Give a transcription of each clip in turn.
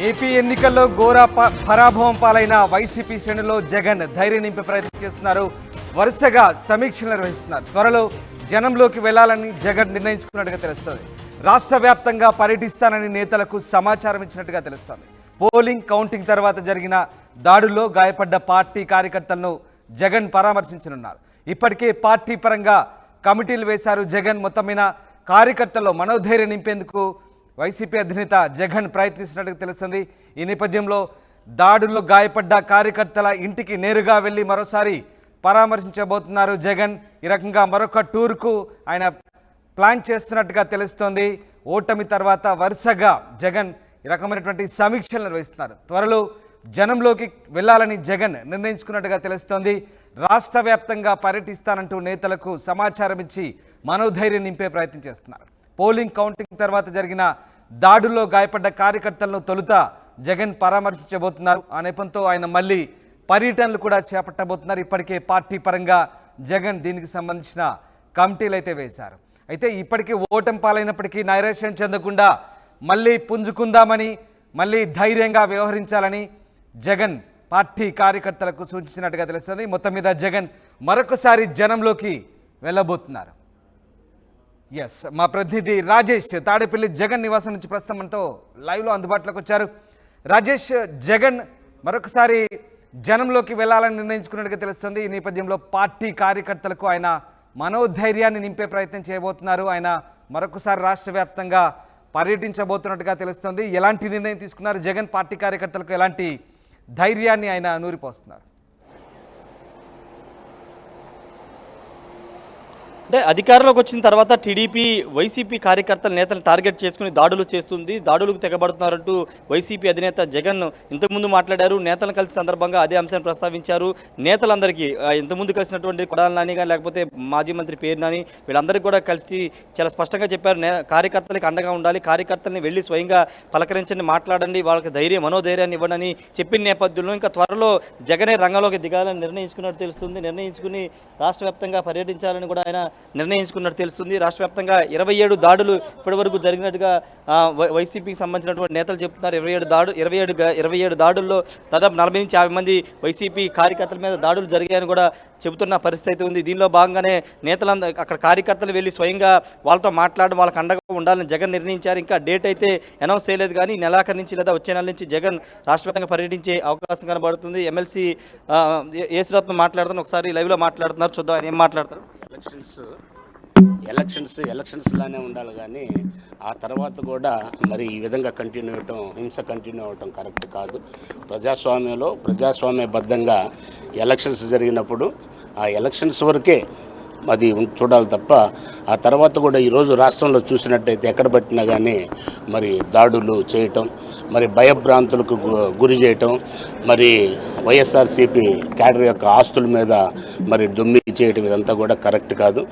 AP ఎన్నికల్లో ఘోర పరాభవం పాలైన వైసీపీ శ్రేణుల్లో జగన్ ధైర్యం నింపే ప్రయత్నం చేస్తున్నారు. వరుసగా సమీక్షలు నిర్వహిస్తున్నారు. త్వరలో జనంలోకి వెళ్లాలని జగన్ నిర్ణయించుకున్నట్టుగా తెలుస్తోంది. రాష్ట్ర వ్యాప్తంగా పర్యటిస్తానని నేతలకు సమాచారం ఇచ్చినట్టుగా తెలుస్తోంది. పోలింగ్ కౌంటింగ్ తర్వాత జరిగిన దాడుల్లో గాయపడ్డ పార్టీ కార్యకర్తలను జగన్ పరామర్శించనున్నారు. ఇప్పటికే పార్టీ పరంగా కమిటీలు వేశారు జగన్. మొత్తం మీద కార్యకర్తల్లో మనోధైర్యం నింపేందుకు వైసీపీ అధినేత జగన్ ప్రయత్నిస్తున్నట్టుగా తెలుస్తుంది. ఈ నేపథ్యంలో దాడుల్లో గాయపడ్డ కార్యకర్తల ఇంటికి నేరుగా వెళ్ళి మరోసారి పరామర్శించబోతున్నారు జగన్. ఈ రకంగా మరొక టూర్కు ఆయన ప్లాన్ చేస్తున్నట్టుగా తెలుస్తోంది. ఓటమి తర్వాత వరుసగా జగన్ ఈ రకమైనటువంటి సమీక్షలు నిర్వహిస్తున్నారు. త్వరలో జనంలోకి వెళ్లాలని జగన్ నిర్ణయించుకున్నట్టుగా తెలుస్తోంది. రాష్ట్ర వ్యాప్తంగా పర్యటిస్తానంటూ నేతలకు సమాచారం ఇచ్చి మనోధైర్యం నింపే ప్రయత్నం చేస్తున్నారు. పోలింగ్ కౌంటింగ్ తర్వాత జరిగిన దాడుల్లో గాయపడ్డ కార్యకర్తలను తొలుత జగన్ పరామర్శించబోతున్నారు. ఆ నేపథ్యంతో ఆయన మళ్ళీ పర్యటనలు కూడా చేపట్టబోతున్నారు. ఇప్పటికే పార్టీ పరంగా జగన్ దీనికి సంబంధించిన కమిటీలు అయితే వేశారు. అయితే ఇప్పటికీ ఓటమి పాలైనప్పటికీ నైరాశ్యం చెందకుండా మళ్ళీ పుంజుకుందామని, మళ్ళీ ధైర్యంగా వ్యవహరించాలని జగన్ పార్టీ కార్యకర్తలకు సూచించినట్టుగా తెలుస్తుంది. మొత్తం మీద జగన్ మరొకసారి జనంలోకి వెళ్ళబోతున్నారు. ఎస్, మా ప్రతినిధి రాజేష్ తాడేపల్లి జగన్ నివాసం నుంచి ప్రస్తుతం మనతో లైవ్లో అందుబాటులోకి వచ్చారు. రాజేష్, జగన్ మరొకసారి జనంలోకి వెళ్లాలని నిర్ణయించుకున్నట్టుగా తెలుస్తుంది. ఈ నేపథ్యంలో పార్టీ కార్యకర్తలకు ఆయన మనోధైర్యాన్ని నింపే ప్రయత్నం చేయబోతున్నారు. ఆయన మరొకసారి రాష్ట్ర వ్యాప్తంగా పర్యటించబోతున్నట్టుగా తెలుస్తుంది. ఎలాంటి నిర్ణయం తీసుకున్నారు జగన్? పార్టీ కార్యకర్తలకు ఎలాంటి ధైర్యాన్ని ఆయన నూరిపోస్తున్నారు? అంటే అధికారంలోకి వచ్చిన తర్వాత టీడీపీ వైసీపీ కార్యకర్తల నేతలను టార్గెట్ చేసుకుని దాడులు చేస్తుంది, దాడులకు తెగబడుతున్నారంటూ వైసీపీ అధినేత జగన్ ఇంతకుముందు మాట్లాడారు. నేతలను కలిసి సందర్భంగా అదే అంశాన్ని ప్రస్తావించారు. నేతలందరికీ ఇంతకుముందు కలిసినటువంటి కొడాల నాని కానీ లేకపోతే మాజీ మంత్రి పేరు నాని వీళ్ళందరికీ కూడా కలిసి చాలా స్పష్టంగా చెప్పారు, కార్యకర్తలకు అండగా ఉండాలి, కార్యకర్తల్ని వెళ్ళి స్వయంగా పలకరించండి, మాట్లాడండి, వాళ్ళకి మనోధైర్యాన్ని ఇవ్వడని చెప్పిన నేపథ్యంలో ఇంకా త్వరలో జగనే రంగంలోకి దిగాలని నిర్ణయించుకున్నట్టు తెలుస్తుంది. నిర్ణయించుకుని రాష్ట్ర వ్యాప్తంగా పర్యటించాలని కూడా ఆయన నిర్ణయించుకున్నట్టు తెలుస్తుంది. రాష్ట్ర వ్యాప్తంగా 27 దాడులు ఇప్పటివరకు జరిగినట్టుగా వైసీపీకి సంబంధించినటువంటి నేతలు చెప్తున్నారు. 27 దాడుల్లో దాదాపు 40 నుంచి 50 మంది వైసీపీ కార్యకర్తల మీద దాడులు జరిగాయని కూడా చెబుతున్న పరిస్థితి ఉంది. దీనిలో భాగంగానే నేతలందరూ అక్కడ కార్యకర్తలు వెళ్ళి స్వయంగా వాళ్ళతో మాట్లాడడం, వాళ్ళకి అండగా ఉండాలని జగన్ నిర్ణయించారు. ఇంకా డేట్ అయితే అనౌన్స్ చేయలేదు, కానీ నెలాఖరు నుంచి లేదా వచ్చే నెల నుంచి జగన్ రాష్ట్ర వ్యాప్తంగా పర్యటించే అవకాశం కనబడుతుంది. ఎమ్మెల్సీ యేసురత్న మాట్లాడుతున్నారు, ఒకసారి లైవ్లో మాట్లాడుతున్నారు, చూద్దాం ఆయన ఏం మాట్లాడతారు. ఎలక్షన్స్ లానే ఉండాలి, కానీ ఆ తర్వాత కూడా మరి ఈ విధంగా హింస కంటిన్యూ అవ్వటం కరెక్ట్ కాదు. ప్రజాస్వామ్యంలో ప్రజాస్వామ్యబద్ధంగా ఎలక్షన్స్ జరిగినప్పుడు ఆ ఎలక్షన్స్ వరకే అది చూడాలి తప్ప ఆ తర్వాత కూడా ఈరోజు రాష్ట్రంలో చూసినట్టయితే ఎక్కడ పట్టినా కానీ మరి దాడులు చేయటం, మరి భయభ్రాంతులకు గురి చేయటం, మరి వైఎస్ఆర్సీపీ క్యాడర్ యొక్క ఆస్తుల మీద మరి దొమ్మిడి చేయటం, ఇదంతా కూడా కరెక్ట్ కాదు.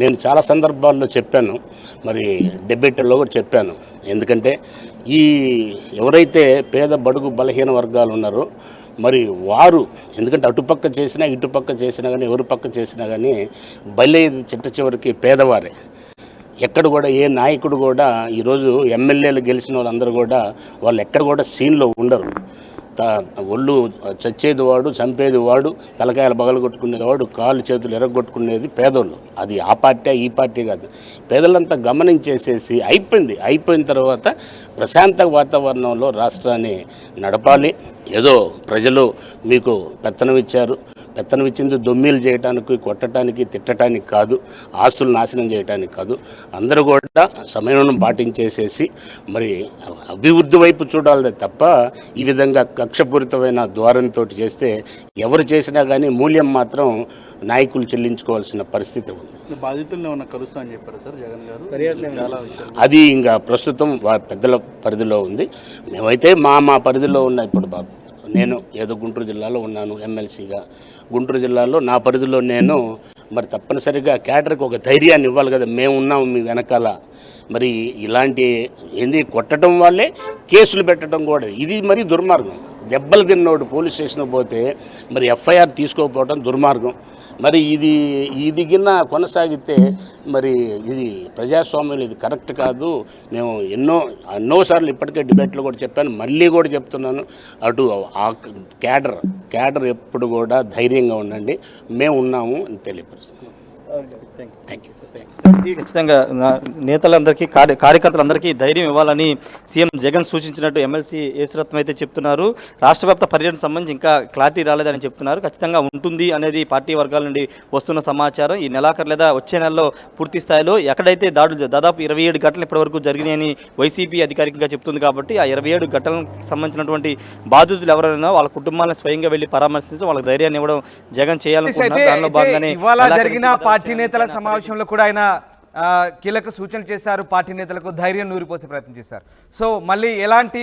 నేను చాలా సందర్భాల్లో చెప్పాను, మరి డిబేట్లో కూడా చెప్పాను. ఎందుకంటే ఈ ఎవరైతే పేద బడుగు బలహీన వర్గాలు ఉన్నారో మరి వారు, ఎందుకంటే అటుపక్క చేసినా ఇటుపక్క చేసినా కానీ ఎవరి పక్క చేసినా కానీ బలైన చివరికి పేదవారే. ఎక్కడ కూడా ఏ నాయకుడు కూడా ఈరోజు ఎమ్మెల్యేలు గెలిచిన వాళ్ళందరూ కూడా వాళ్ళు ఎక్కడ కూడా సీన్లో ఉండరు. ఒళ్ళు చచ్చేది వాడు, చంపేది వాడు, తలకాయలు బగలగొట్టుకునేది వాడు, కాళ్ళు చేతులు ఎరగొట్టుకునేది పేదోళ్ళు. అది ఆ పార్టీ ఈ పార్టీ కాదు. పేదలంతా గమనించేసేసి అయిపోయిన తర్వాత ప్రశాంత వాతావరణంలో రాష్ట్రాన్ని నడపాలి. ఏదో ప్రజలు మీకు పెత్తనం ఇచ్చింది దొమ్మీలు చేయడానికి, కొట్టడానికి, తిట్టడానికి కాదు, ఆస్తులు నాశనం చేయడానికి కాదు. అందరూ కూడా సమయం పాటించేసేసి మరి అభివృద్ధి వైపు చూడాలి తప్ప ఈ విధంగా కక్షపూరితమైన ద్వారంతో చేస్తే ఎవరు చేసినా కానీ మూల్యం మాత్రం నాయకులు చెల్లించుకోవాల్సిన పరిస్థితి ఉంది. బాధితులను కలుస్తా అని చెప్పారు సార్ జగన్ గారు. అది ఇంకా ప్రస్తుతం పెద్దల పరిధిలో ఉంది. మేమైతే మా పరిధిలో ఉన్న ఇప్పుడు నేను ఏదో గుంటూరు జిల్లాలో ఉన్నాను ఎమ్మెల్సీగా. గుంటూరు జిల్లాలో నా పరిధిలో నేను మరి తప్పనిసరిగా క్యాడర్కి ఒక ధైర్యాన్ని ఇవ్వాలి కదా, మేము ఉన్నాము మీ వెనకాల. మరి ఇలాంటి కొట్టడం వల్లే కేసులు పెట్టడం కూడా ఇది మరి దుర్మార్గం. దెబ్బలు తిన్నోడు పోలీస్ స్టేషన్కి పోతే మరి ఎఫ్ఐఆర్ తీసుకోకపోవడం దుర్మార్గం. మరి ఇది గిన్న కొనసాగితే మరి ఇది ప్రజాస్వామ్యం ఇది కరెక్ట్ కాదు. మేము ఎన్నోసార్లు ఇప్పటికే డిబేట్లో కూడా చెప్పాను, మళ్ళీ కూడా చెప్తున్నాను. అటు ఆ క్యాడర్ ఎప్పుడు కూడా ధైర్యంగా ఉండండి, మేము ఉన్నాము అని తెలియపరుస్తున్నాం. Thank you. ఖచ్చితంగా నేతలందరికీ కార్యకర్తలందరికీ ధైర్యం ఇవ్వాలని సీఎం జగన్ సూచించినట్టు ఎమ్మెల్సీ యేసురత్నం అయితే చెప్తున్నారు. రాష్ట్ర వ్యాప్త పర్యటన సంబంధించి ఇంకా క్లారిటీ రాలేదని చెప్తున్నారు. ఖచ్చితంగా ఉంటుంది అనేది పార్టీ వర్గాల నుండి వస్తున్న సమాచారం. ఈ నెలాఖరు లేదా వచ్చే నెలలో పూర్తి స్థాయిలో ఎక్కడైతే దాడులు దాదాపు 27 ఘటనలు ఇప్పటివరకు జరిగినాయని వైసీపీ అధికారికంగా చెప్తుంది. కాబట్టి ఆ 27 ఘటనలకు సంబంధించినటువంటి బాధితులు ఎవరైనా వాళ్ళ కుటుంబాలను స్వయంగా వెళ్లి పరామర్శించి వాళ్ళకి ధైర్యాన్ని ఇవ్వడం జగన్ చేయాలనుకుంటున్నారు. దానిలో భాగంగానే జరిగిన పార్టీ నేతల సమావేశంలో కూడా ఆయన కీలక సూచన చేశారు. పార్టీ నేతలకు ధైర్యం నూరిపోసే ప్రయత్నం చేశారు. సో మళ్ళీ ఎలాంటి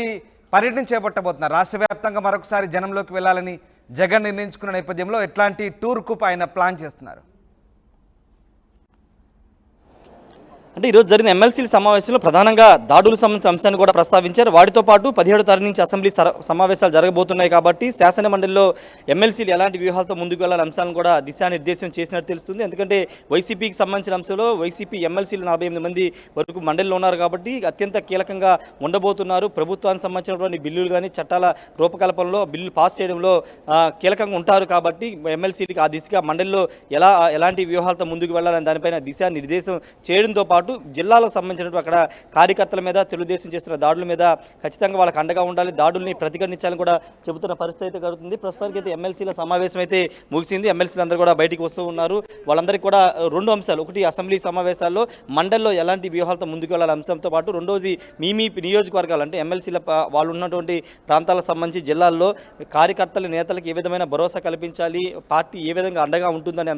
పర్యటన చేపట్టబోతున్నారు? రాష్ట్ర వ్యాప్తంగా మరొకసారి జనంలోకి వెళ్ళాలని జగన్ నిర్ణయించుకున్న నేపథ్యంలో ఎట్లాంటి టూర్కు ఆయన ప్లాన్ చేస్తున్నారు? అంటే ఈరోజు జరిగిన ఎమ్మెల్సీల సమావేశంలో ప్రధానంగా దాడులు సంబంధించిన అంశాన్ని కూడా ప్రస్తావించారు. వాటితో పాటు 17వ తారీఖు నుంచి అసెంబ్లీ సమావేశాలు జరగబోతున్నాయి కాబట్టి శాసన మండలిలో ఎమ్మెల్సీలు ఎలాంటి వ్యూహాలతో ముందుకు వెళ్ళాలని అంశాలను కూడా దిశానిర్దేశం చేసినట్టు తెలుస్తుంది. ఎందుకంటే వైసీపీకి సంబంధించిన అంశంలో వైసీపీ ఎమ్మెల్సీలు 48 మంది వరకు మండలిలో ఉన్నారు కాబట్టి అత్యంత కీలకంగా ఉండబోతున్నారు. ప్రభుత్వానికి సంబంధించినటువంటి బిల్లులు కానీ చట్టాల రూపకల్పనలో బిల్లు పాస్ చేయడంలో కీలకంగా ఉంటారు కాబట్టి ఎమ్మెల్సీలకి ఆ దిశగా మండలిలో ఎలాంటి వ్యూహాలతో ముందుకు వెళ్ళాలని దానిపైన దిశానిర్దేశం చేయడంతో పాటు జిల్లాలకు సంబంధించినట్టు అక్కడ కార్యకర్తల మీద తెలుగుదేశం చేస్తున్న దాడుల మీద ఖచ్చితంగా వాళ్ళకి అండగా ఉండాలి, దాడుల్ని ప్రతిఘటించాలని కూడా చెబుతున్న పరిస్థితి అయితే కలుగుతుంది. ప్రస్తుతానికి అయితే ఎమ్మెల్సీల సమావేశం అయితే ముగిసింది. ఎమ్మెల్సీలు అందరూ కూడా బయటికి వస్తూ ఉన్నారు. వాళ్ళందరికీ కూడా 2 అంశాలు, ఒకటి అసెంబ్లీ సమావేశాల్లో మండలిలో ఎలాంటి వ్యూహాలతో ముందుకు వెళ్ళాలి అంశంతో పాటు రెండోది మీ నియోజకవర్గాలు అంటే ఎమ్మెల్సీల వాళ్ళు ఉన్నటువంటి ప్రాంతాలకు సంబంధించి జిల్లాల్లో కార్యకర్తల నేతలకు ఏ విధమైన భరోసా కల్పించాలి, పార్టీ ఏ విధంగా అండగా ఉంటుందనే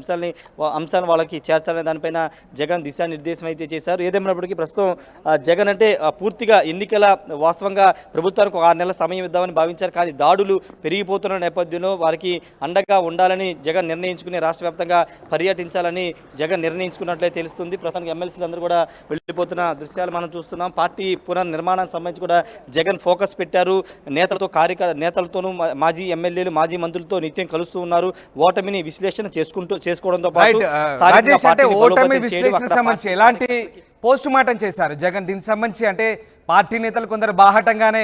అంశాలను వాళ్ళకి చేర్చాలనే దానిపైన జగన్ దిశానిర్దేశం అయితే చేశారు. ఏదేమైనప్పటికీ ప్రస్తుతం జగన్ అంటే పూర్తిగా ఎన్నికల వాస్తవంగా ప్రభుత్వానికి 6 నెలల సమయం ఇద్దామని భావించారు. కానీ దాడులు పెరిగిపోతున్న నేపథ్యంలో వారికి అండగా ఉండాలని జగన్ నిర్ణయించుకుని రాష్ట్ర వ్యాప్తంగా పర్యటించాలని జగన్ నిర్ణయించుకున్నట్లే తెలుస్తుంది. ప్రస్తుతానికి ఎమ్మెల్సీలు అందరూ కూడా వెళ్ళిపోతున్న దృశ్యాలు మనం చూస్తున్నాం. పార్టీ పునర్నిర్మాణానికి సంబంధించి కూడా జగన్ ఫోకస్ పెట్టారు. నేతలతోనూ మాజీ ఎమ్మెల్యేలు మాజీ మంత్రులతో నిత్యం కలుస్తూ ఉన్నారు. ఓటమిని విశ్లేషణ చేసుకోవడంతో పాటు ఎలాంటి పోస్ట్ మార్టం చేశారు జగన్ దీనికి సంబంధించి? అంటే పార్టీ నేతలు కొందరు బాహటంగానే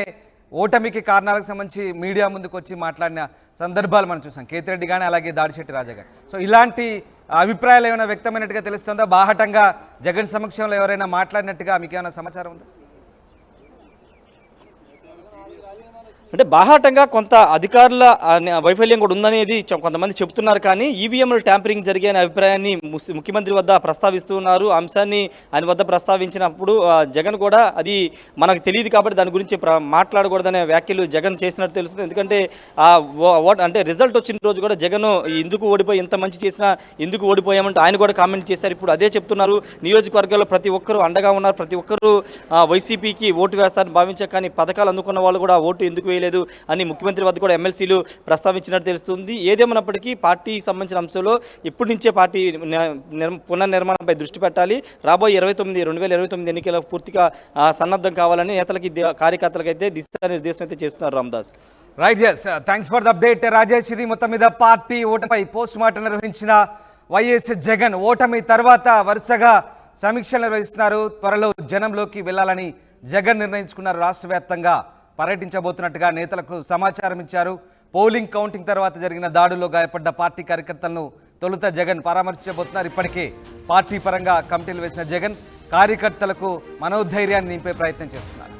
ఓటమికి కారణాలకు సంబంధించి మీడియా ముందుకు వచ్చి మాట్లాడిన సందర్భాలు మనం చూసాం. కేతిరెడ్డి కానీ అలాగే దాడిశెట్టి రాజా గారు. సో ఇలాంటి అభిప్రాయాలు ఏమైనా వ్యక్తమైనట్టుగా తెలుస్తుందా? బాహటంగా జగన్ సమక్షంలో ఎవరైనా మాట్లాడినట్టుగా మీకు ఏమైనా సమాచారం ఉందా? అంటే బాహాటంగా కొంత అధికారుల వైఫల్యం కూడా ఉందనేది కొంతమంది చెబుతున్నారు. కానీ ఈవీఎంలు ట్యాంపరింగ్ జరిగే అనే అభిప్రాయాన్ని ముఖ్యమంత్రి వద్ద ప్రస్తావిస్తూ ఉన్నారు. అంశాన్ని ఆయన వద్ద ప్రస్తావించినప్పుడు జగన్ కూడా అది మనకు తెలియదు కాబట్టి దాని గురించి మాట్లాడకూడదనే వ్యాఖ్యలు జగన్ చేసినట్టు తెలుస్తుంది. ఎందుకంటే అంటే రిజల్ట్ వచ్చిన రోజు కూడా జగన్ ఎందుకు ఓడిపోయి ఇంత మంచి చేసినా ఎందుకు ఓడిపోయామంటే ఆయన కూడా కామెంట్ చేశారు. ఇప్పుడు అదే చెప్తున్నారు. నియోజకవర్గాల్లో ప్రతి ఒక్కరూ అండగా ఉన్నారు, ప్రతి ఒక్కరూ వైసీపీకి ఓటు వేస్తారని భావించారు. కానీ పథకాలు అందుకున్న వాళ్ళు కూడా ఓటు ఎందుకు వేయలేదు అని ముఖ్యమంత్రి వద్ద కూడా ఎమ్మెల్సీలు ప్రస్తావించినట్టు తెలుస్తుంది. ఏదేమన్నప్పటికీ పార్టీకి సంబంధించిన అంశంలో ఇప్పటి నుంచే పార్టీ పునర్నిర్మాణంపై దృష్టి పెట్టాలి. రాబోయే 2029 ఎన్నికల పూర్తిగా సన్నద్ధం కావాలని నేతలకి కార్యకర్తలకు అయితే దిశానిర్దేశం అయితే చేస్తున్నారు. Ramdas right, yes, thanks for the update Rajesh. ఇది మొత్తం మీద పార్టీ ఓటమిపై పోస్ట్ మార్టం నిర్వహించిన వైఎస్ జగన్ ఓటమి తర్వాత వరుసగా సమీక్షలు నిర్వహిస్తున్నారు. త్వరలో జనంలోకి వెళ్లాలని జగన్ నిర్ణయించుకున్నారు. రాష్ట్ర వ్యాప్తంగా పర్యటించబోతున్నట్టుగా నేతలకు సమాచారం ఇచ్చారు. పోలింగ్ కౌంటింగ్ తర్వాత జరిగిన దాడుల్లో గాయపడ్డ పార్టీ కార్యకర్తలను తొలుత జగన్ పరామర్శించబోతున్నారు. ఇప్పటికే పార్టీ పరంగా కమిటీలు వేసిన జగన్ కార్యకర్తలకు మనోధైర్యాన్ని నింపే ప్రయత్నం చేస్తున్నారు.